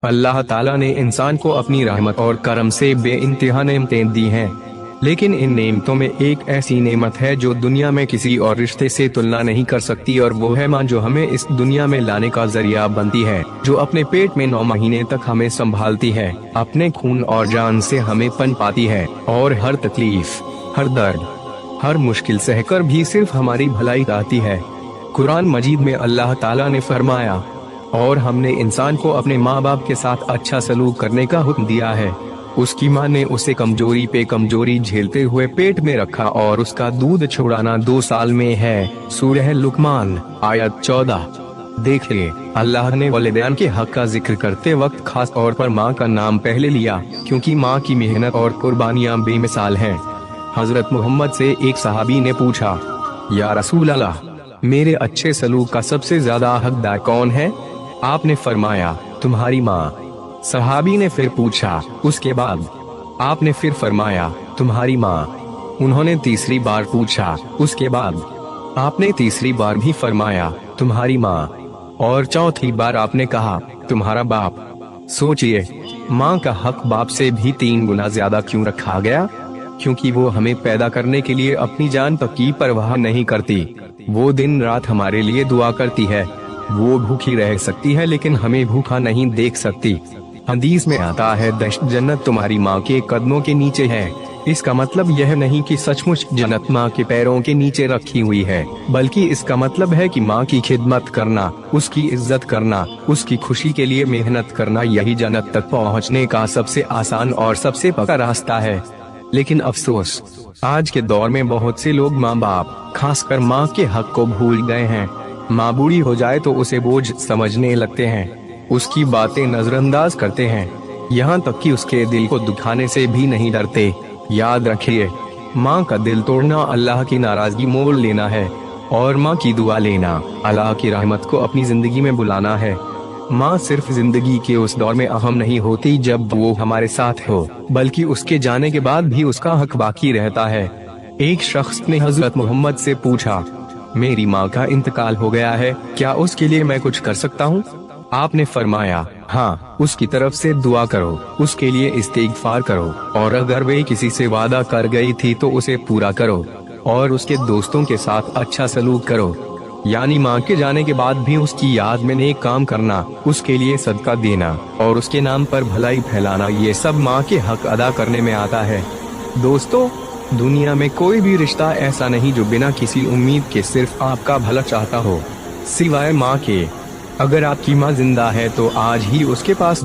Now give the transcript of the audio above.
अल्लाह ताला ने इंसान को अपनी रहमत और करम से बेइंतहा नेमतें दी हैं, लेकिन इन नेमतों में एक ऐसी नेमत है जो दुनिया में किसी और रिश्ते से तुलना नहीं कर सकती, और वो है माँ, जो हमें इस दुनिया में लाने का जरिया बनती है, जो अपने पेट में 9 महीने तक हमें संभालती है, अपने खून और जान से हमें पनपाती है, और हर तकलीफ, हर दर्द, हर मुश्किल सहकर भी सिर्फ हमारी भलाई चाहती है। कुरान मजीद में अल्लाह ताला ने फरमाया, और हमने इंसान को अपने माँ बाप के साथ अच्छा सलूक करने का हुक्म दिया है। उसकी माँ ने उसे कमजोरी पे कमजोरी झेलते हुए पेट में रखा और उसका दूध छुड़ाना 2 साल में है। सूरह लुकमान आयत 14। देखिए, अल्लाह ने वालिदैन के हक का जिक्र करते वक्त खास तौर पर माँ का नाम पहले लिया, क्योंकि माँ की मेहनत और कुर्बानियाँ बेमिसाल हैं। हजरत मोहम्मद से एक सहाबी ने पूछा, या रसूल अल्लाह, मेरे अच्छे सलूक का सबसे ज्यादा हकदार कौन है? आपने फरमाया, तुम्हारी माँ। सहाबी ने फिर पूछा, उसके बाद? आपने फिर फरमाया, तुम्हारी माँ। उन्होंने तीसरी बार पूछा, उसके बाद? आपने तीसरी बार भी फरमाया, तुम्हारी माँ। और चौथी बार आपने कहा, तुम्हारा बाप। सोचिए, माँ का हक बाप से भी 3 गुना ज्यादा क्यों रखा गया? क्योंकि वो हमें पैदा करने के लिए अपनी जान तक की परवाह नहीं करती। वो दिन रात हमारे लिए दुआ करती है। वो भूखी रह सकती है लेकिन हमें भूखा नहीं देख सकती। हदीस में आता है, दश्त जन्नत तुम्हारी माँ के कदमों के नीचे है। इसका मतलब यह नहीं कि सचमुच जन्नत माँ के पैरों के नीचे रखी हुई है, बल्कि इसका मतलब है कि माँ की खिदमत करना, उसकी इज्जत करना, उसकी खुशी के लिए मेहनत करना, यही जन्नत तक पहुँचने का सबसे आसान और सबसे पक्का रास्ता है। लेकिन अफसोस, आज के दौर में बहुत से लोग माँ बाप, खासकर माँ के हक को भूल गए हैं। माँ बूढ़ी हो जाए तो उसे बोझ समझने लगते हैं, उसकी बातें नजरअंदाज करते हैं, यहाँ तक कि उसके दिल को दुखाने से भी नहीं डरते। याद रखिए, माँ का दिल तोड़ना अल्लाह की नाराजगी मोल लेना है, और माँ की दुआ लेना अल्लाह की रहमत को अपनी जिंदगी में बुलाना है। माँ सिर्फ जिंदगी के उस दौर में अहम नहीं होती जब वो हमारे साथ हो, बल्कि उसके जाने के बाद भी उसका हक बाकी रहता है। एक शख्स ने हजरत मोहम्मद से पूछा, मेरी माँ का इंतकाल हो गया है, क्या उसके लिए मैं कुछ कर सकता हूँ? आपने फरमाया, हाँ, उसकी तरफ से दुआ करो, उसके लिए इस्तिगफार करो, और अगर वे किसी से वादा कर गई थी तो उसे पूरा करो, और उसके दोस्तों के साथ अच्छा सलूक करो। यानी माँ के जाने के बाद भी उसकी याद में नेक काम करना, उसके लिए सदका देना, और उसके नाम पर भलाई फैलाना, ये सब माँ के हक अदा करने में आता है। दोस्तों, दुनिया में कोई भी रिश्ता ऐसा नहीं जो बिना किसी उम्मीद के सिर्फ आपका भला चाहता हो, सिवाय माँ के। अगर आपकी माँ जिंदा है तो आज ही उसके पास